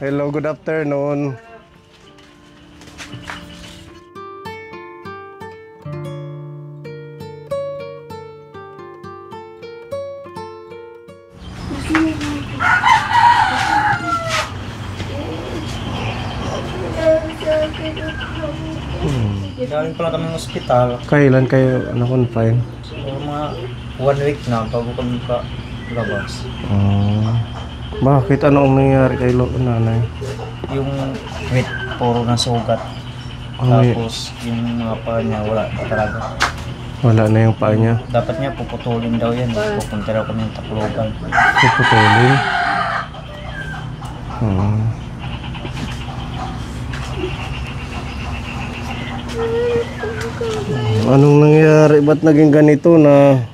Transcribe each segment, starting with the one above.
Hello, good afternoon. Galing pala kami ng ospital. Kailan kayo na-confine? Siguro mga 1 week na bago kami labas. Bakit? Ano ang nangyari kay nanay? Yung wet, puro na sugat. Tapos yung mga paa niya wala talaga. Wala na yung paa niya. Dapat niya puputulin daw yan. Pupunta daw kami ng Tacloban. Puputulin? Anong nangyari? Ba't naging ganito na?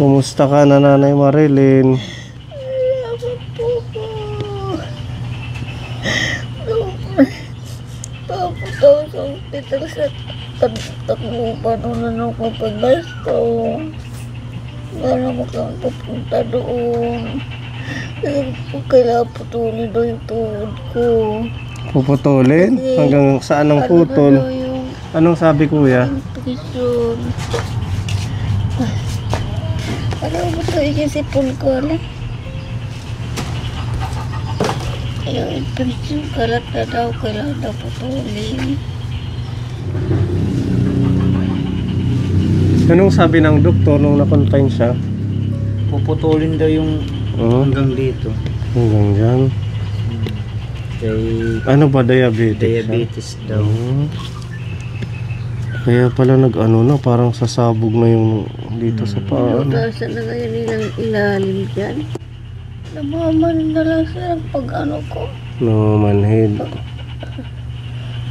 Kumusta ka na, Nanay Marilyn? Tapos ako sa hospital sa Tacloban na ako pag-gasto. Wala mo kang pupunta doon. Kailangan putulin daw yung tuhod ko. Puputulin? Hanggang saan ang putol? Anong sabi kuya? Infection. Alam mo ito ikisipon ko lang. Yung infection kalat na daw. Kailangan daw putulin. Anong sabi ng doktor nung na-confine siya? Puputulin daw yung hanggang dito. Hanggang dyan? Ano ba, diabetes? Diabetes daw. Kaya pala nag-ano na, parang sasabog na yung dito sa paa. Nasa na ngayon nilang ilalim dyan. Namaman na lang sila pag-ano ko. Namamanhid.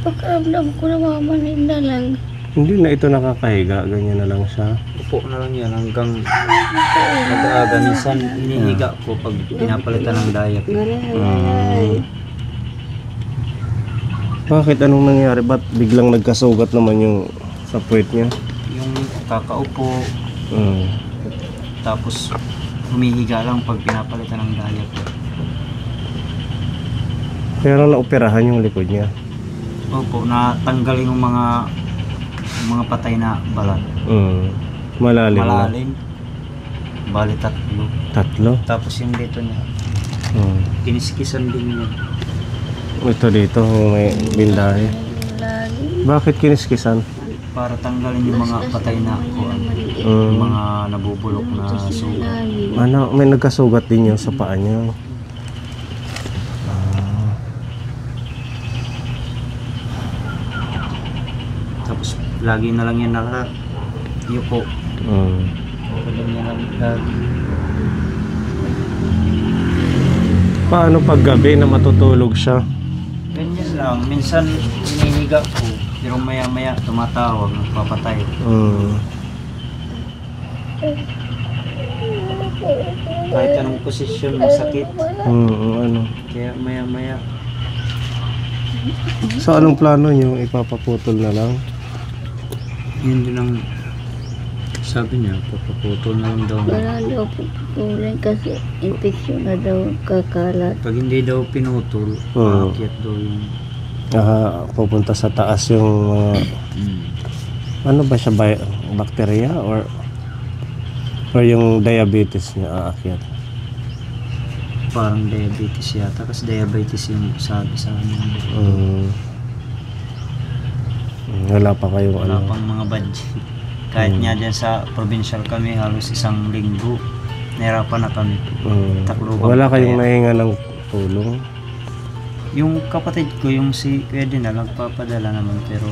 Pagkaramdam ko namamanhid na lang. Hindi na ito nakakahiga, ganyan na lang siya. Upo na lang yan hanggang mag-aaga. Minsan inihiga ko pag pinapalitan ng diaper. Bakit? Anong nangyari? Ba't biglang nagkasugat naman yung sa puwet niya? Yung kakaupo, tapos humihiga lang pag pinapalitan ng diaper. Pero naoperahan yung likod niya. Opo, natanggal yung mga patay na balat. Malalim na. Malalim. Bali tatlo. Tatlo? Tapos yung dito niya, kiniskisan din niya. Ito dito, may bindahe. Bakit kiniskisan? Para tanggalin yung mga patay na kuwan. Yung mga nabubulok na sugat. Ano, may nagkasugat din yung sa paa niya. Tapos lagi na lang yan nakayuko. Pwede niya lang lagi. Paano pag gabi na matutulog siya? Ganyan lang. Minsan hinihiga ko. Pero maya maya tumatawag. Nagpapatay. Kahit anong posisyon masakit. Ano? Kaya maya maya. So anong plano niyo? Ipapaputol na lang? Yun din ang sabi niya. Papaputol na lang daw. Wala daw putulin kasi infection na daw kakalat. Pag hindi daw pinutol, aakyat daw yung Pupunta sa taas yung ano ba siya? Bacteria or yung diabetes niya aakyat? parang diabetes yata. Kasi diabetes yung sabi sa amin. Wala pa kayong Wala pang mga budget. Kahit nga dyan sa provincial kami, halos 1 linggo, nahirapan na kami. Tacloban. Wala kayong nahinga ng tulong? Yung kapatid ko, yung si Kuya din na nagpapadala naman, pero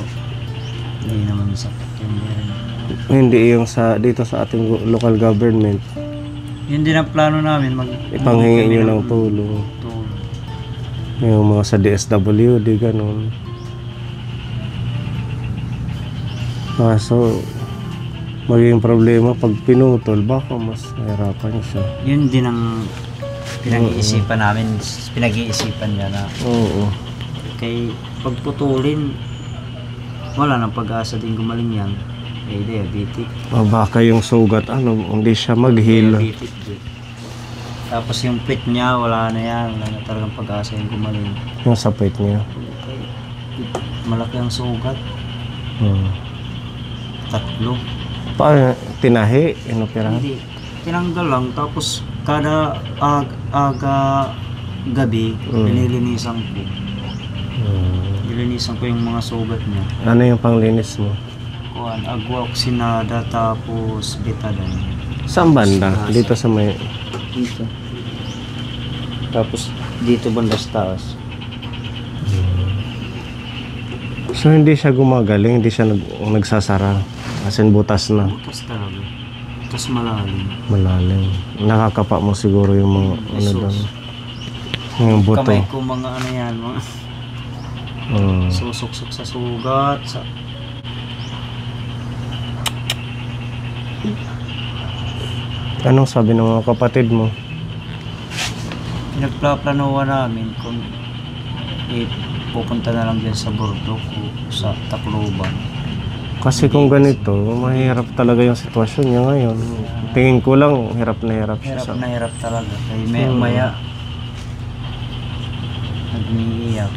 hindi naman sakit yung meron. Hindi yung dito sa ating local government. Yun din ang plano namin, ipanghingi nyo ng tulong. Yung mga sa DSWD, ganun. Kaso, magiging problema pag pinutol, baka mas nahirapan siya. Yun din ang pinag-iisipan namin, pinag-iisipan niya na kay pagputulin, wala nang pag-asa din gumaling yan. Diabetic. Baka yung sugat, hindi siya mag-heal. Diabetic din. Tapos yung pit niya, wala na yan. Wala na talagang pag-asa yung gumaling. Yung sa puwet niya. Okay. Malaki ang sugat. Hmm. 3. Paano? Tinahi? Inoperahan? Hindi. Tinanggal lang. Tapos kada aga gabi, nililinisan ko. Nilinisan ko yung mga sugat niya. Ano yung panglinis mo? Kuhan, agwaksinada tapos betadine. Saan banda? Dito sa may... Dito. Tapos dito banda sa taas. So hindi siya gumagaling, hindi siya nagsasara. As in butas na. Butas talaga. Tapos malalim. Malalim. Nakakapa mo siguro yung mga ano Jesus. doon. Yung buto. Kamay ko mga ano yan, mga Hmm. susuksok sa sugat. Anong sabi ng mga kapatid mo? Pinagplaplanuhan namin kung pupunta na lang dyan sa Burdok o sa Tacloban. Kasi kung ganito, mahirap talaga yung sitwasyon niya ngayon. Tingin ko lang, hirap na hirap siya. Hirap na hirap talaga. Kaya maya nag-iiyak.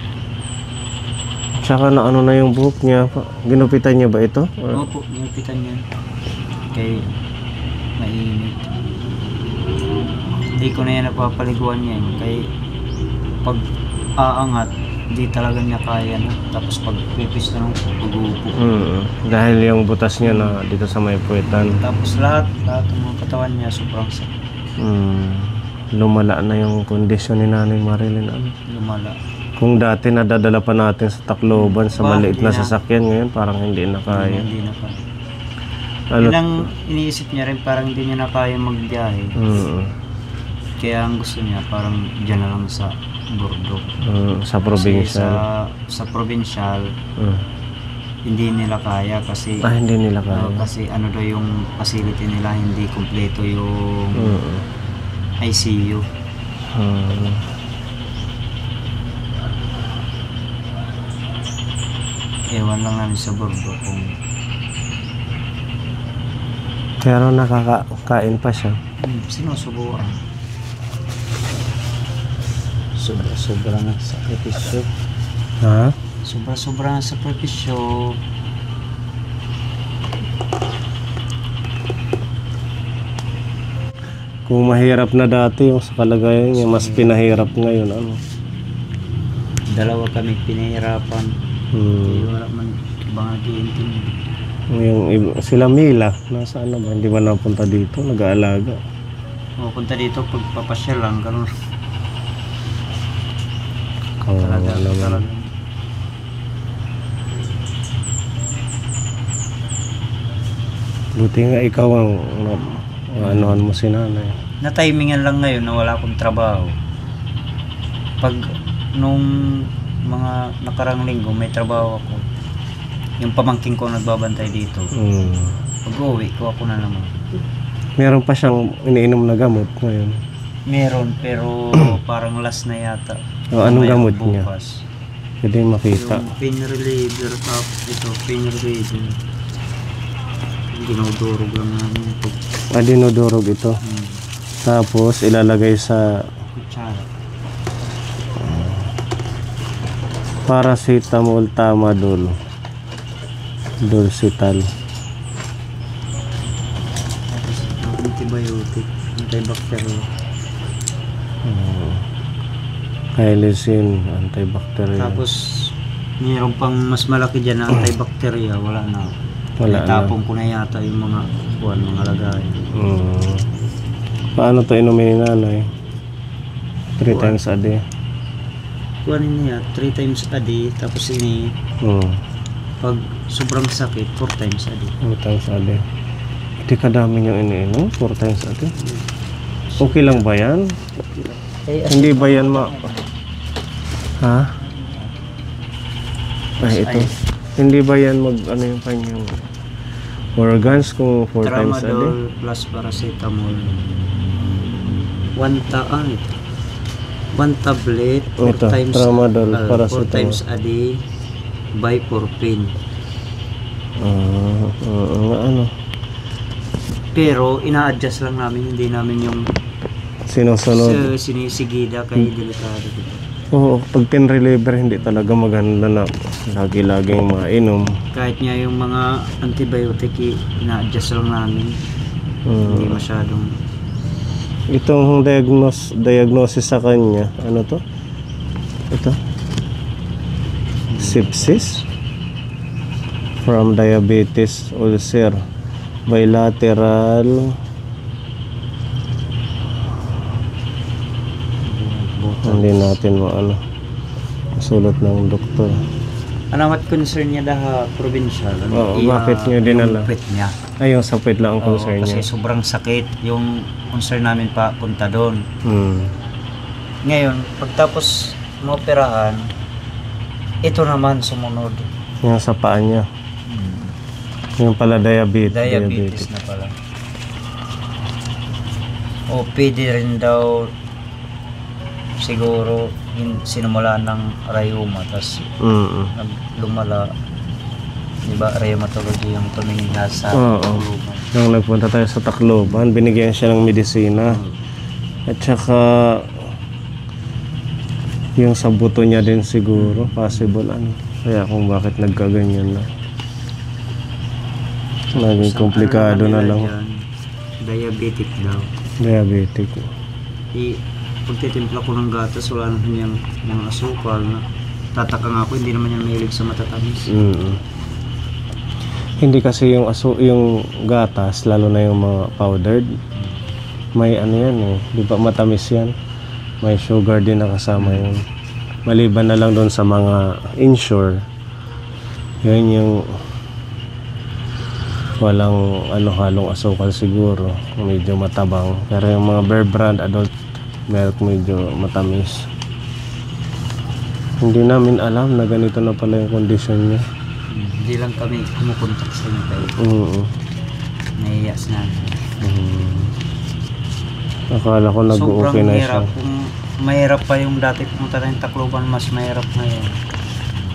Tsaka na ano na yung buhok niya. Ginupitan niya ba ito? Or- Opo, nilupitan yan. Kaya mainit. Hindi ko na yan napapaliguan yan. Kaya pag aangat, hindi talaga niya kaya na. Tapos pag pipis na ng pag-uupo. Dahil yung butas niya na dito sa may puwetan. Tapos lahat ng mga katawan niya sobrang sakit. Lumala na yung kondisyon ni Nanay Marilyn. Ano? Lumala. Kung dati nadadala pa natin sa Tacloban sa maliit Hindi na na. sasakyan, ngayon parang hindi na kaya. Hindi na kaya. Ano? Yun ang iniisip niya rin, parang hindi niya na kaya magbiyahe. Kaya ang gusto niya, parang dyan na lang sa Burdok. Sa Kasi probinsya. sa provincial, hindi nila kaya kasi Hindi nila kaya. kasi ano daw yung facility nila, hindi kompleto yung ICU. Ewan lang namin sa Burdok kung Pero nakakain pa siya. sinusubuan. Sobra na sakripisyo. Ha? Sobra na sakripisyo. Kung mahirap na dati yung sa kalagayan niya, mas pinahirap ngayon. Ano? Dalawa kami pinahirapan. Wala man ibang nag-iintindi. Sila Mila, nasaan na ba? Hindi ba napunta dito? Nag-aalaga. Pupunta dito pagpapasyal lang. Ganun. Kawawa naman. Talaga. Buti nga ikaw ang anuhan mo si nanay. Na-timingan lang ngayon na wala akong trabaho. Pag nung mga nakarang linggo may trabaho ako. Yung pamangking ko nagbabantay dito. Pag uwi ko ako na naman. Meron pa siyang iniinom na gamot ngayon. Meron pero parang last na yata. Anong Mamaya gamot niya? bukas. Pwede makita. Yung pain reliever tapos ito pain reliever. Dinudurog lang namin ito. Dinudurog ito. Tapos ilalagay sa Kutsara. paracetamol tamadol. Dulcital. Tapos antibiotic, antibacterial. Hylicin, antibacterial. Tapos mayroon pang mas malaki dyan na antibacterial, wala na. Wala na. Tapong ko na yata yung mga lagay. Paano to inumin ni nanay? 3 times a day. Kuhanin niya 3 times a day, tapos ini pag sobrang sakit 4 times a day. 4 times a day. Hindi kadami yung iniinom, 4 times a day. Okay lang ba yan? Hindi ba yan Ha? Ay, ito. Hindi ba yan ano yung kanyang organs kung 4 times a day? Tramadol plus paracetamol. 1 tablet, 4 Ito, times tramadol, 4 paracetamol. times a day by 4 pain. Ano? Pero ina-adjust lang namin, hindi namin yung sinusunod. Sinisigida kay delikado dito. Oo, pag pain reliever hindi talaga maganda na lagi-laging mainom. Kahit nga yung mga antibiotic, ina-adjust lang namin. Hindi masyadong... Itong diagnosis sa kanya, ano to? Ito? Sepsis from diabetes ulcer bilateral. Hindi natin sulat ng doktor. Ano what concern niya provincial? Oo, bakit niyo dinala? Yung pet niya. Ay, yung sa pet lang ang concern Kasi niya. sobrang sakit. Yung concern namin pa punta doon. Ngayon, pagtapos maoperahan, ito naman sumunod. Yung sa paa niya. Yung pala Diabetes na pala. O pwede rin daw siguro sinumula ng rheuma, tapos lumala. Diba, rheumatology yung tumingin na sa Tacloban. Nung nagpunta tayo sa Tacloban, binigyan siya ng medisina. At saka yung sa buto niya din siguro, possible Kaya kung bakit nagkaganyan na. Naging komplikado na lang. Diabetic daw. Diabetic. Pagtitimpla ko ng gatas, wala naman yung mga asukal. Tataka nga ako, hindi naman yan mahilig sa matatamis. Hindi kasi yung gatas, lalo na yung mga powdered, may yan di ba matamis yan? May sugar din na kasama yun. Maliban na lang doon sa mga Ensure, yun yung walang halong asukal siguro, medyo matabang. Pero yung mga Bear Brand adult milk medyo matamis. Hindi namin alam na ganito na pala yung kondisyon niya. Hindi lang kami kumukontak sa inyo kayo. Nahiyas na. Akala ko nag-okay na siya. Kung mahirap pa yung dati pumunta na yung Tacloban, mas mahirap ngayon.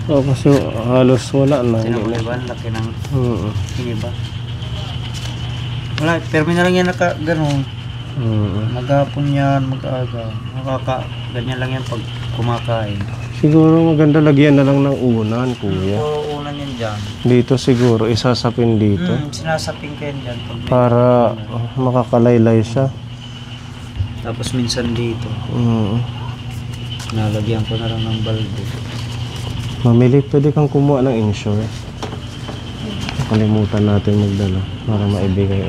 Kasi halos wala na. Sinabuliban, laki ng hiniba. Wala, pero na lang yan ganun. Maghapon yan, mag-aga. Ganyan lang yan pag kumakain. Siguro maganda lagyan na lang ng unan, kuya. Oo, unan yan dyan. Dito siguro, isasapin dito. Sinasapin ko yan dyan. Para makakalaylay siya. Tapos minsan dito. Nalagyan ko na lang ng balde. Mamili, pwede kang kumuha ng Ensure. Kalimutan natin magdala para maibigay.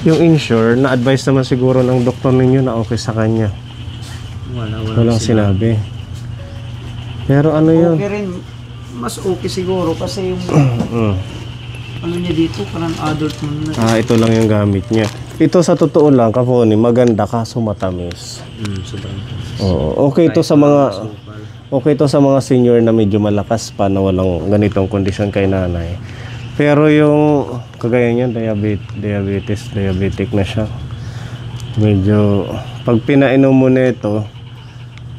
Yung Ensure, na-advise naman siguro ng doktor ninyo na okay sa kanya. Walang sinabi. Pero yun? Okay rin. Mas okay siguro kasi yung niya dito, parang adult mo na. Ito lang yung gamit niya. Ito sa totoo lang, Kaponi, maganda kaso matamis. Sobrang. Oo. Okay ito sa mga senior na medyo malakas pa na walang ganitong kondisyon kay nanay. Pero yung kagaya niyan, diabetic na siya. Medyo, pag pinainom mo na ito,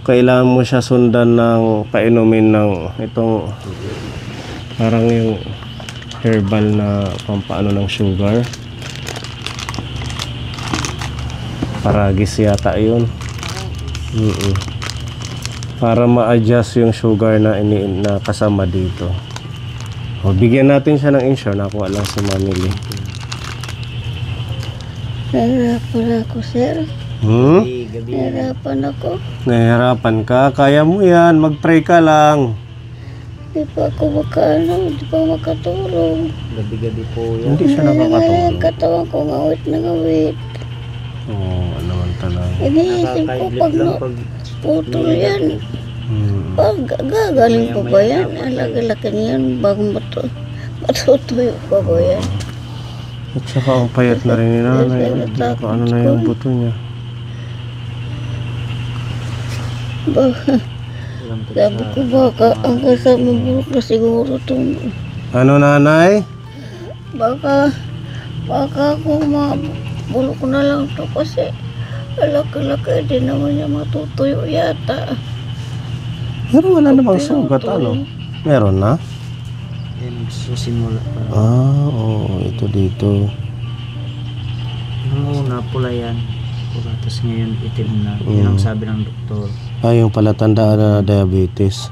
kailangan mo siya sundan ng painumin ng itong parang yung herbal na pampaano ng sugar. Paragis yata yun. Para ma-adjust yung sugar na kasama dito. Bigyan natin siya ng Ensure. Nakuha lang si Mamili. Nahirapan ako, sir. Nahirapan ako. Nahirapan ka? Kaya mo yan. Mag-pray ka lang. Di pa ako di pa makatulog. Gabi-gabi po yan. Hindi siya nakakatulog. Katawan ko ngawit na ngawit. Naman talaga. Iniisip ko pag putol yan. Gagaling pa ba yan? Alagi-laki niyan bagong matutuyo pa ba yan? At saka ang payat na rin ni nanay. Ano na yung buto niya. Sabi ko baka ang kasama bulok na siguro itong... Ano nanay? Baka ako mabulok na lang ito kasi laki-laki din naman niya matutuyo yata. Pero wala namang sugat, Meron na? Susimula pa. Oo, ito dito. Nung una, pula yan. Pula, tapos ngayon itim na. Yun ang sabi ng doktor. Yung palatandaan na diabetes.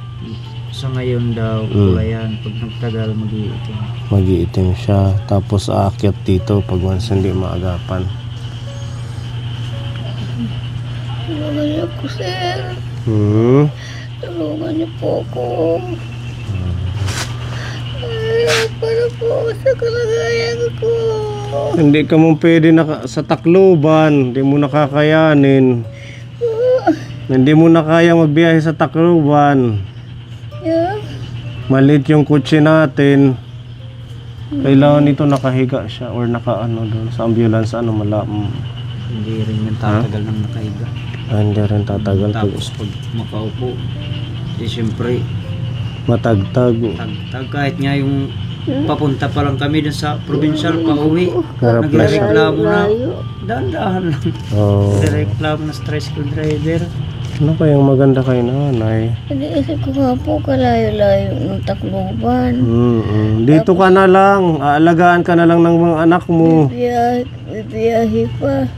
So ngayon daw, pula yan. Pag nagtagal, mag-iitim. Mag-iitim siya. Tapos aakyat dito pag once hindi maagapan. Tulungan niyo po, sir. Tulungan niyo po ako. Ay, para po sa kalagayan ko. Hindi ka mo pwede sa Tacloban. Hindi mo nakakayanin. Hindi mo na kaya magbiyahe sa Tacloban. Yeah. Malit yung kutsi natin. Kailangan nito nakahiga siya or doon sa ambulance Hindi rin yung tatagal ng nakahiga. Hindi rin tatagal. Tapos pag makaupo, siyempre, matagtag. tagtag. Kahit nga yung papunta pa lang kami dun sa provincial, pauwi. Harap na siya. Nagreklamo na. Dahan-dahan lang. Nagreklamo na sa tricycle driver. Ano pa yung maganda kay nanay? Iniisip ko nga po, kalayo-layo ng Tacloban. Dito ka na lang. Aalagaan ka na lang ng mga anak mo. Bibiyahe pa.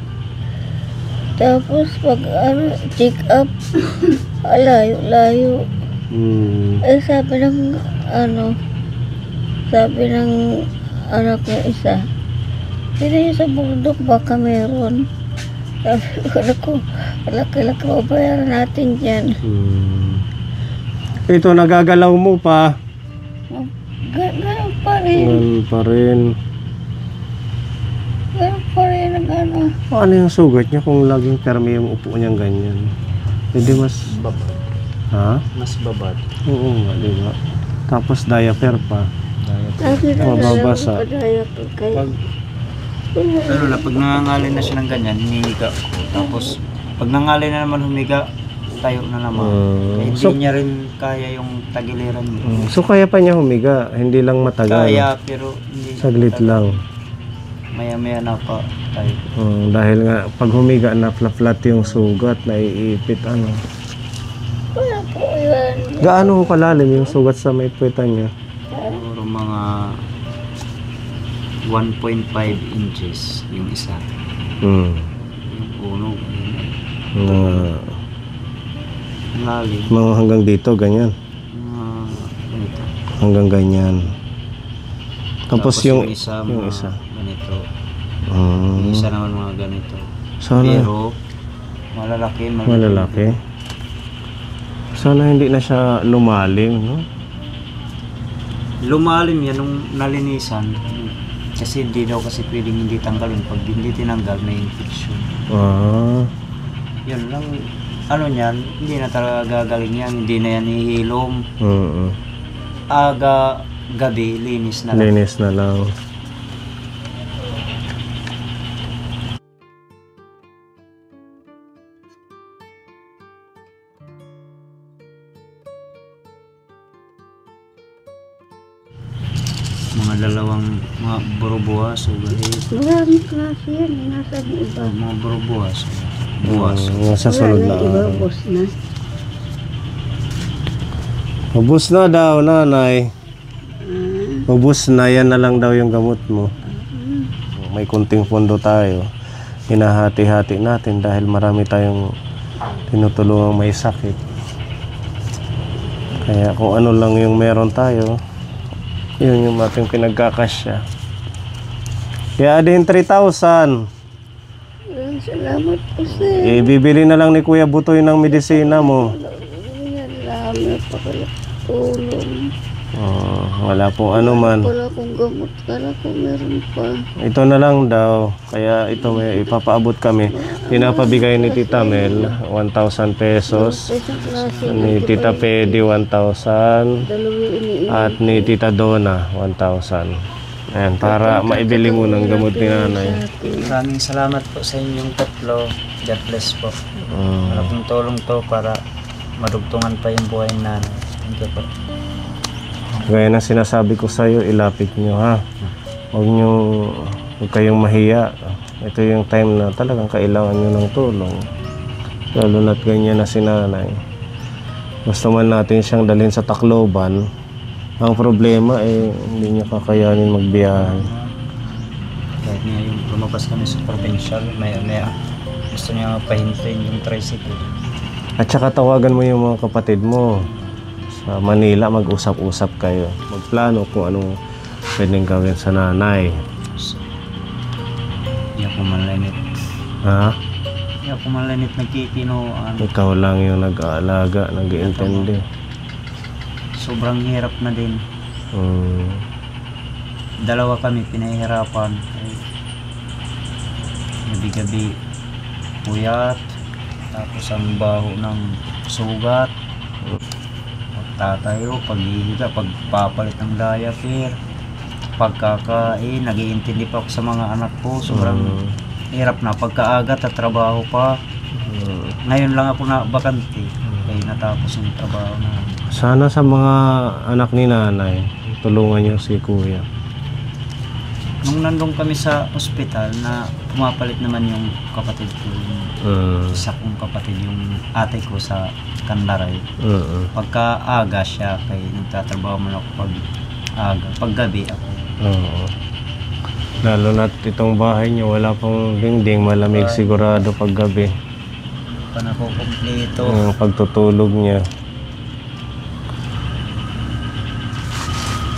Tapos pag check up, layo-layo. Sabi ng anak ng isa, hindi sa bundok baka meron. Sabi ko, laki-laki mabayaran natin dyan. Ito, nagagalaw mo pa. Ganun pa rin. Ganun pa rin. Ganun pa rin ang Ano yung sugat niya kung laging permi yung upo niyang ganyan? Hindi mas... Babad. Ha? Mas babad. Oo nga, di ba? Tapos diaper pa. Mababasa. Pag pag nangangalay na siya ng ganyan, hinihiga ko. Tapos pag nangangalay na naman humiga, tayo na naman. Hindi niya rin kaya yung tagiliran niya. So kaya pa niya humiga, hindi lang matagal. Kaya, pero hindi. Saglit lang. Maya-maya na pa tayo. Dahil nga pag humiga na flat yung sugat, naiipit Wala po yan. Gaano kalalim yung sugat sa may puwetan niya? Siguro mga 1.5 inches yung isa. Yung uno. Lalim. Mga hanggang dito, ganyan. Ganito. Hanggang ganyan. Tapos yung isa, yung mga isa. ganito. Yung isa naman mga ganito. Sana, Pero malalaki. Sana hindi na siya lumalim, no? Lumalim yan nung nalinisan. Kasi hindi daw kasi pwedeng hindi tanggalin. Pag hindi tinanggal, may infection. Yun lang. Ano niyan, hindi na talaga gagaling yan. Hindi na yan ihilom. Gabi, linis na lang. Linis na lang. Mga dalawang mga burubuhas o gahit. Maraming klase yan. Nasa iba. Mga burubuhas. Buwas. Sa sunod na Iba, araw. boss na. Ubus na daw, nanay. Ubus na, yan na lang daw yung gamot mo. May kunting pondo tayo. Hinahati-hati natin dahil marami tayong tinutulungang may sakit. Kaya kung ano lang yung meron tayo, yun yung ating pinagkakasya. Kaya din 3,000. Salamat po, sir. Bibili na lang ni Kuya Butoy ng medisina mo. Salamat pa kayo tulong. Wala pong ano man. Wala akong gamot. Kala ko meron pa. Ito na lang daw. Kaya ito may ipapaabot kami. Pinapabigay ni Tita Mel 1,000 pesos. Isang klase. Ni Tita Pedi 1,000. Dalawang iniinom. At ni Tita Donna 1,000. Ayan, para maibili mo ng gamot ni nanay. Maraming salamat po sa inyong tatlo. God bless po. Malaking tulong to para madugtungan pa yung buhay ng nanay. Thank you po. Gaya na sinasabi ko sa iyo, ilapit nyo ha. Huwag kayong mahiya. Ito yung time na talagang kailangan nyo ng tulong. Lalo na't ganyan na si nanay. Gusto man natin siyang dalhin sa Tacloban. Ang problema hindi niya kakayanin magbiyahe. Kahit nga yung lumabas kami sa provincial, may gusto niya pahintuin yung tricycle. At saka tawagan mo yung mga kapatid mo sa Manila, mag-usap-usap kayo. Magplano kung anong pwedeng gawin sa nanay. Hindi ako malanit. Ha? Hindi ako malanit nagkikinoan. Ikaw lang yung nag-aalaga, nag-iintindi. Sobrang hirap na din. Dalawa kami pinahihirapan. Gabi-gabi puyat. Tapos ang baho ng sugat. Pagtatayo, paghihiga, pagpapalit ng diaper. Pagkakain, nag-iintindi pa ako sa mga anak ko. Sobrang hirap na. Pagkaaga, tatrabaho pa. Ngayon lang ako na bakante. Kaya natapos yung trabaho na. Sana sa mga anak ni nanay, tulungan niyo si kuya. Nung nandun kami sa ospital na pumapalit naman yung kapatid ko, yung isa kong kapatid, yung ate ko sa Kandaray. Pagka aga siya, kaya nagtatrabaho man ako pag aga. Pag gabi ako. Lalo na itong bahay niyo, wala pang dingding, malamig sigurado pag gabi. Pa nakukumpleto. Yung pagtutulog niya.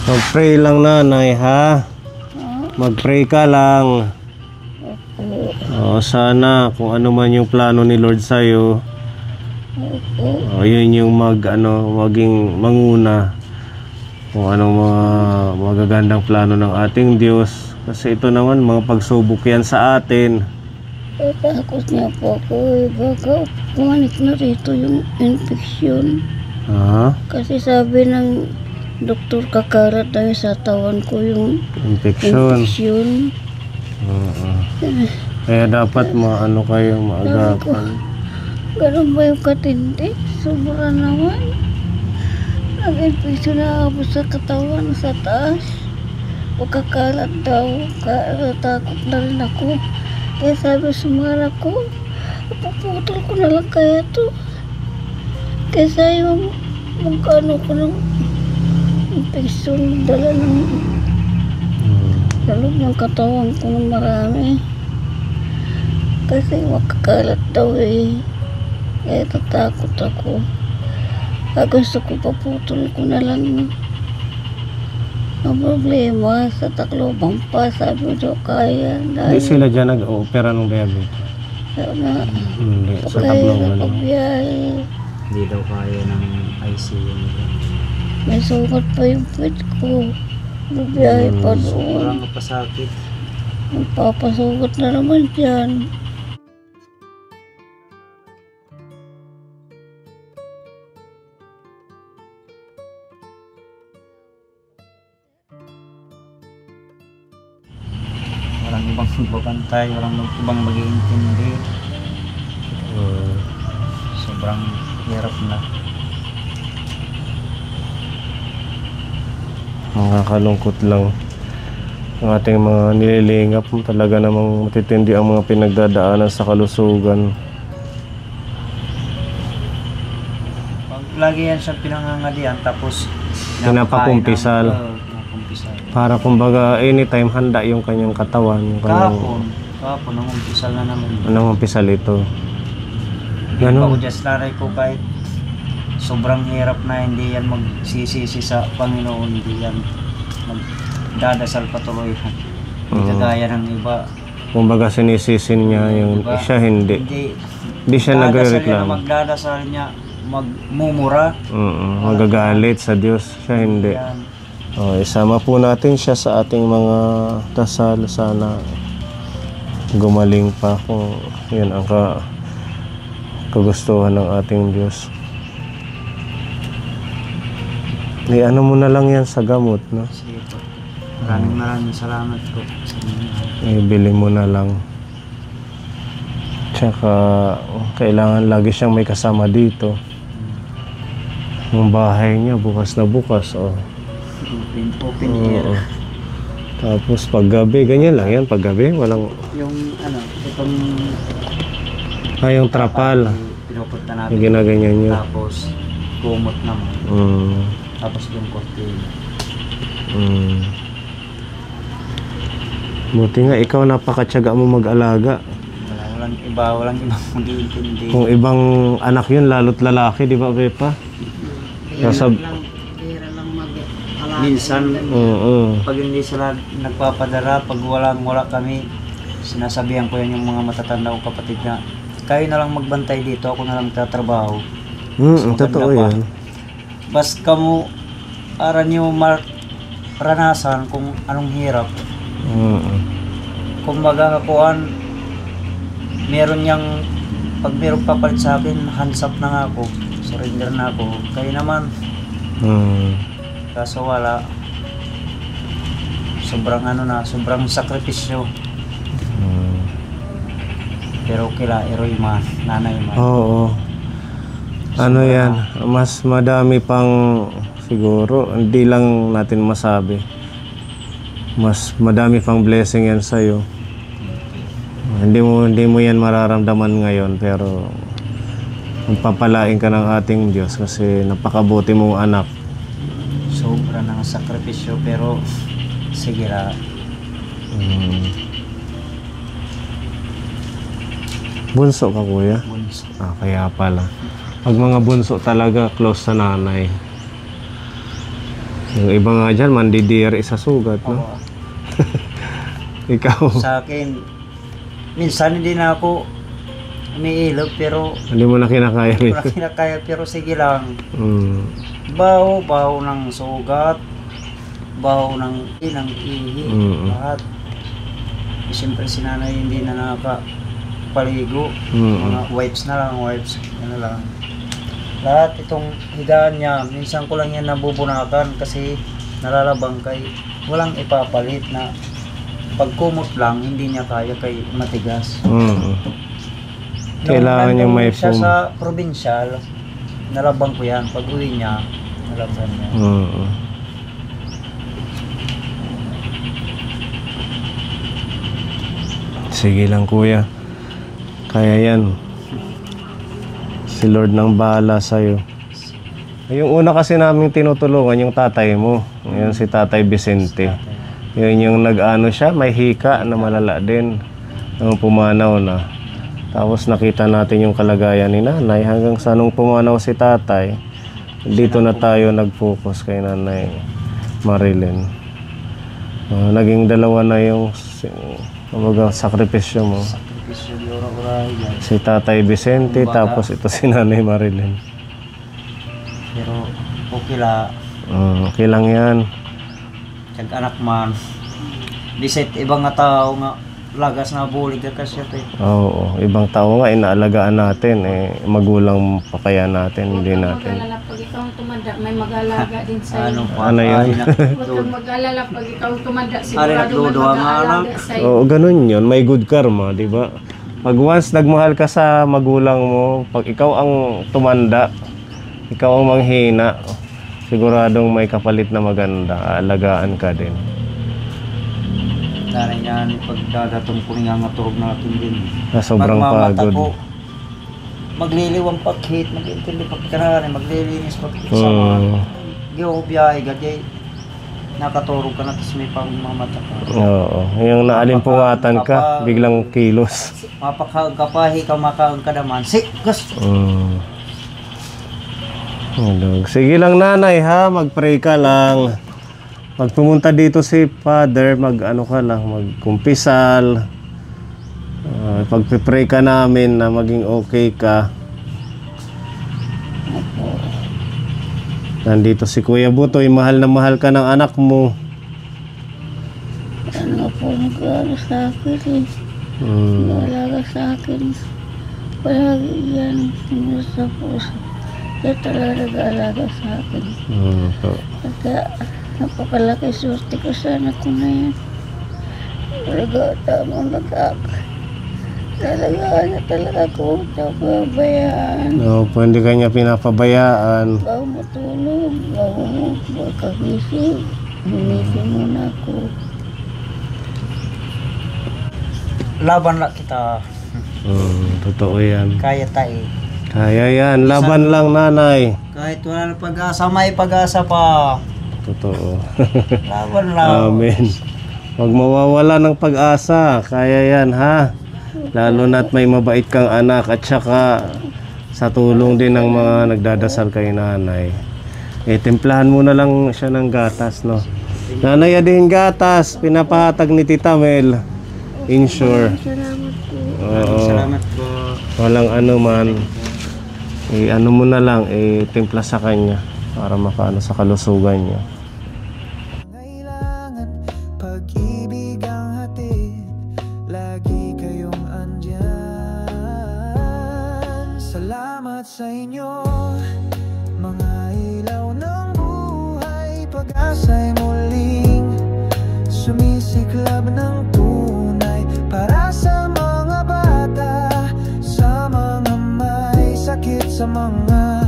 Mag-pray lang nanay ha. Mag-pray ka lang. Sana kung ano man yung plano ni Lord sa'yo, yun yung maging manguna kung anong mga magagandang plano ng ating Diyos. Kasi ito naman, mga pagsubok yan sa atin. Takot niya po ako. Baka pumanik na rito yung infeksyon. Kasi sabi ng doktor, kakarat tayo sa tawan ko yung infeksyon. Kaya dapat maano kayo, maagapan. Ganun ba yung katindi? Sobra naman. Nag-infeksyon na ako sa katawan, sa taas. Pagkakalat daw, takot na rin ako. Kaya sabi sa mga anak ko, puputol ko na lang kaya to. Kaysa yung magkano ko ng infeksyon, dala ng lalo ng katawan ko ng marami. Kasi makakalat daw eh. Kaya tatakot ako. Gusto ko paputol ko na lang. Ang problema sa Tacloban pa, sabi daw kaya. Hindi sila dyan nag-opera ng diabetes. Sana. Hindi, sa Kaya Tacloban. na pagbiyahe. Hindi daw kaya ng ICU. May sugat pa yung pit ko. Bibiyahe pa doon. Sobrang napasakit. Magpapasugat na naman dyan. Walang ibang magbabantay, walang ibang mag-iintindi. Sobrang hirap na. Nakakalungkot lang ang ating mga nililingap. Talaga namang matitindi ang mga pinagdadaanan sa kalusugan. Pag lagi yan sa pinangangalian, tapos Pinapakumpisal. pinapakumpisal. Para kumbaga anytime handa yung kanyang katawan. Yung kanyang, Kahapon, ang umpisal na naman. anong umpisal ito? Ganun. Just naray ko kahit sobrang hirap na, hindi yan magsisisi sa Panginoon, hindi yan magdadasal patuloy. Hindi kagaya ng iba. Kumbaga sinisisin niya yung Diba? siya hindi. Hindi siya nagrereklamo. Magdadasal niya, magmumura. Magagalit sa Diyos. Siya hindi. Yan. Isama po natin siya sa ating mga dasal. Sana gumaling pa kung yun ang kagustuhan ng ating Diyos. Ano mo na lang yan sa gamot, no? Sige po. Maraming salamat po sa inyo. Ibili mo na lang. Tsaka kailangan lagi siyang may kasama dito. Yung bahay niya bukas na bukas, Open air. Tapos paggabi, ganyan lang yan. Paggabi, walang... Yung itong yung trapal. pinupunta namin. Yung ginaganyan niyo. Tapos kumot naman. Tapos yung kortina. Buti nga, ikaw napakatyaga mo mag-alaga. Walang iba, walang ibang mag-iintindi. Kung ibang anak yun, lalo't lalaki, di ba, Pepa? Kasab... Minsan, Oo. pag hindi sila nagpapadala, pag wala kami, sinasabihan ko yan yung mga matatanda kong kapatid na, kayo na lang magbantay dito, ako na lang tatrabaho. Mas maganda Totoo pa. yan. Bas kamo, aran nyo maranasan kung anong hirap. Kung magahakuan, meron niyang, pag meron papalit sa akin, hands up na nga ako, surrender na ako. Kayo naman, kaso wala. Sobrang sobrang sakripisyo. Pero kila Eroy man, nanay man. Oo. Ano yan, mas madami pang siguro, hindi lang natin masabi. Mas madami pang blessing yan sa'yo. Hindi mo yan mararamdaman ngayon, pero magpapalain ka ng ating Diyos kasi napakabuti mong anak. Sobra ng sakripisyo, pero sige la. Bunso ka, kuya? Bunso. Kaya pala. Pag mga bunso talaga, close sa nanay. Yung iba nga dyan, mandidir isa sugat, no? Ako, Ikaw, sa akin, minsan hindi na ako umiilog, pero hindi mo na kinakaya. wala kinakaya, pero sige lang. Mm. Baho ng sugat, baho ng ihi, lahat. Siyempre si nanay hindi na nakapaligo, mga wipes na lang, ano lang. Lahat itong higaan niya, minsan ko lang yan nabubunakan kasi nalalabang kay walang ipapalit na pagkumot lang, hindi niya kaya kay matigas. Kailangan niya may siya foam. sa probinsyal, nalabang ko yan. Pag uwi niya, nalabang niya. Sige lang, kuya. Kaya yan. Si Lord nang bahala sa'yo. Yung una kasi namin tinutulungan yung tatay mo. Ngayon si Tatay Vicente. Yun yung nag-ano siya, may hika na malala din. Nung pumanaw na. Tapos nakita natin yung kalagayan ni nanay. Hanggang sa nung pumanaw si tatay, dito na tayo nag-focus kay Nanay Marilyn. Naging dalawa na yung sakripisyo mo. Sakripisyo di ora-ora yan. Si Tatay Vicente, tapos ito si Nanay Marilyn. Pero okay la. Okay lang yan. Kag anak man. Bisit ibang nga tao nga lagas na bulig ka kasi ito. Oo, ibang tao nga inaalagaan natin, magulang pa kaya natin, hindi natin. Mag-alala pag ikaw tumanda, may mag-alaga din sa'yo. Ano yun? Huwag kang mag-alala pag ikaw tumanda, sigurado may mag-alaga sa'yo. Oo, ganun yun, may good karma, di ba? Pag once nagmahal ka sa magulang mo, pag ikaw ang tumanda, ikaw ang manghina, siguradong may kapalit na maganda, aalagaan ka din. Nanay yan, pagdadatong ko nga turog natin din. Sobrang pagod. Ko, magliliwang paghit, mag-intindi pagkaranan, maglilinis paghit sa mga giyobiyahe, gadya, nakaturog ka na, tapos may pangmamata ka. Oo, yung naalimpungatan ka, biglang kilos. Mapakapahi ka, makaang kadaman, gas! Sige lang nanay ha, mag-pray ka lang. Pag pumunta dito si Father, mag-ano ka lang, mag-kumpisal. Pag-pray ka namin na maging okay ka. Nandito si Kuya Butoy, mahal na mahal ka ng anak mo. Ano po nag-aaral sa akin eh. Nag-aalaga sa akin. Palagi yan. Sinusa po siya. Kaya talaga nag-aalaga sa akin. Kaya napakalaki surti ko sa anak ko na yan. Talaga tamang nag-aaka. Talaga na talaga ko pabayaan. Hindi ka niya pinapabayaan. Bago matulog, bago mo magkagising, humitin muna ako. Laban lang kita. Totoo yan. Kaya tayo. Kaya yan, laban lang nanay. Kahit wala na pag-asa, may pag-asa pa. Totoo. Laban lang. Amen. Huwag mawawala ng pag-asa. Kaya yan ha. Lalo na't may mabait kang anak at saka sa tulong din ng mga nagdadasal kay nanay. Timplahan mo na lang siya ng gatas, no? Nanay, din gatas. Pinapahatag ni Tita Mel. Insure. Salamat po. Oo. Salamat po. Walang ano man. Ano mo na lang, timpla sa kanya para makaano sa kalusugan niya. Kailangan pag-ibig ang hatid, lagi kayong andyan. Salamat sa inyo, mga ilaw ng buhay. Pag-asa'y muling sumisiklab ng tunay para sa mga bata, sa mga may sakit, sa mga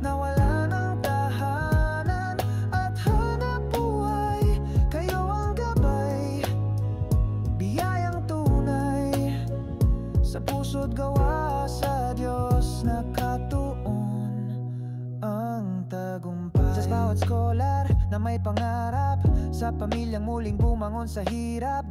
nawala ng tahanan at hanap buhay. Kayo ang gabay, biyayang tunay, sa puso't gawa sa Diyos nakatuon ang tagumpay. Sa bawat skolar na may pangarap, sa pamilyang muling bumangon sa hirap.